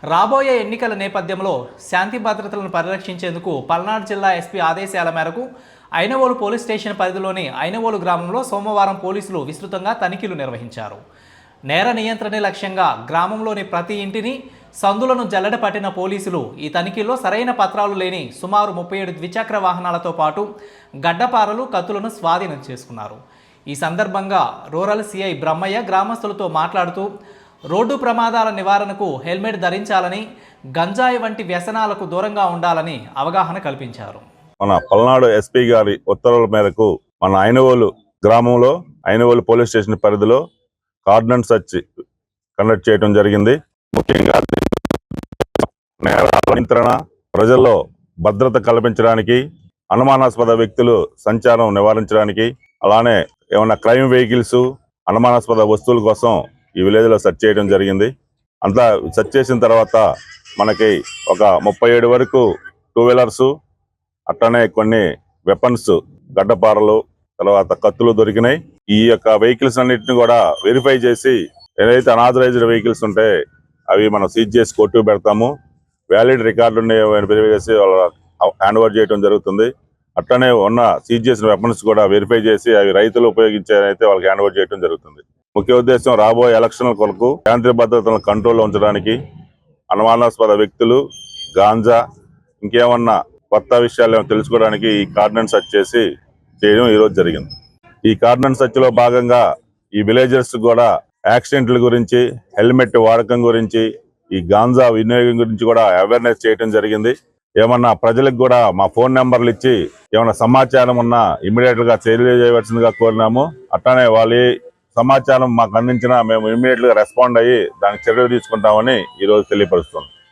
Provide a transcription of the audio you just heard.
రాబోయే ఎన్నికల నేపథ్యంలో శాంతి భద్రతలను పరిరక్షించేందుకు పల్నాడు జిల్లా ఎస్పీ ఆదేశాల మేరకు ఐనవోలు పోలీస్ స్టేషన్ పరిధిలోని ఐనవోలు గ్రామంలో సోమవారం పోలీసులు విస్తృతంగా తనిఖీలు నిర్వహించారు. నేర నియంత్రణే లక్ష్యంగా గ్రామంలోని ప్రతి ఇంటిని సందులను జల్లెడపట్టిన పోలీసులు ఈ తనిఖీల్లో సరైన పత్రాలు లేని సుమారు 37 ద్విచక్ర వాహనాలతో పాటు గడ్డపారలు, కత్తులను స్వాధీనం చేసుకున్నారు. ఈ సందర్భంగా రూరల్ సిఐ బ్రహ్మయ్య గ్రామస్తులతో మాట్లాడుతూ రోడ్డు ప్రమాదాల నివారణకు హెల్మెట్ ధరించాలని, గంజాయి వంటి వ్యసనాలకు దూరంగా ఉండాలని అవగాహన కల్పించారు. మన పల్నాడు ఎస్పీ గారి ఉత్తర్వుల మేరకు మన ఐనవోలు గ్రామంలో ఐనవోలు పోలీస్ స్టేషన్ పరిధిలో కార్డనెన్స్ సర్చ్ కండక్ట్ చేయడం జరిగింది. ముఖ్యంగా నేరాల నియంత్రణ, ప్రజల్లో భద్రత కల్పించడానికి, అనుమానాస్పద వ్యక్తులు సంచారం నివారించడానికి, అలానే ఏమైనా క్రైమ్ వెహికల్స్, అనుమానాస్పద వస్తువుల కోసం ఈ విలేజ్లో సెర్చ్ చేయడం జరిగింది. అంతా సెర్చ్ చేసిన తర్వాత మనకి ఒక 37 వరకు 2 వీలర్స్, అట్లనే కొన్ని వెపన్స్, గడ్డపారలు, తర్వాత కత్తులు దొరికినాయి. ఈ యొక్క వెహికల్స్ అన్నిటిని కూడా వెరిఫై చేసి ఏదైతే అనాథరైజ్డ్ వెహికల్స్ ఉంటే అవి మనం సీజ్ చేసి కోర్టు పెడతాము. వ్యాలిడ్ రికార్డుని వెరిఫై చేసి హ్యాండ్ ఓవర్ చేయడం జరుగుతుంది. అట్లనే ఉన్న సీజ్ చేసిన వెపన్స్ కూడా వెరిఫై చేసి అవి రైతులు ఉపయోగించేదైతే వాళ్ళకి హ్యాండ్ ఓవర్ చేయడం జరుగుతుంది. ముఖ్య ఉద్దేశం రాబోయే ఎలక్షన్ల కొరకు శాంతి భద్రతలను కంట్రోల్లో ఉంచడానికి, అనుమానాస్పద వ్యక్తులు, గాంజా, ఇంకేమన్నా కొత్త విషయాలు తెలుసుకోవడానికి ఈ కార్డనెన్స్ సర్చ్ చేయడం ఈరోజు జరిగింది. ఈ కార్డనెన్స్ సర్చ్ లో భాగంగా ఈ విలేజర్స్ కూడా యాక్సిడెంట్ల గురించి, హెల్మెట్ వాడకం గురించి, ఈ గాంజా వినియోగం గురించి కూడా అవేర్నెస్ చేయడం జరిగింది. ఏమన్నా ప్రజలకు కూడా మా ఫోన్ నెంబర్లు ఇచ్చి ఏమన్నా సమాచారం ఉన్నా ఇమ్మీడియట్ గా తెలియజేయవలసిందిగా కోరినాము. అట్లానే వాళ్ళ సమాచారం మాకు అందించినా మేము ఇమ్మీడియట్ గా రెస్పాండ్ అయ్యి దానికి చర్యలు తీసుకుంటామని ఈరోజు తెలియపరుస్తున్నాం.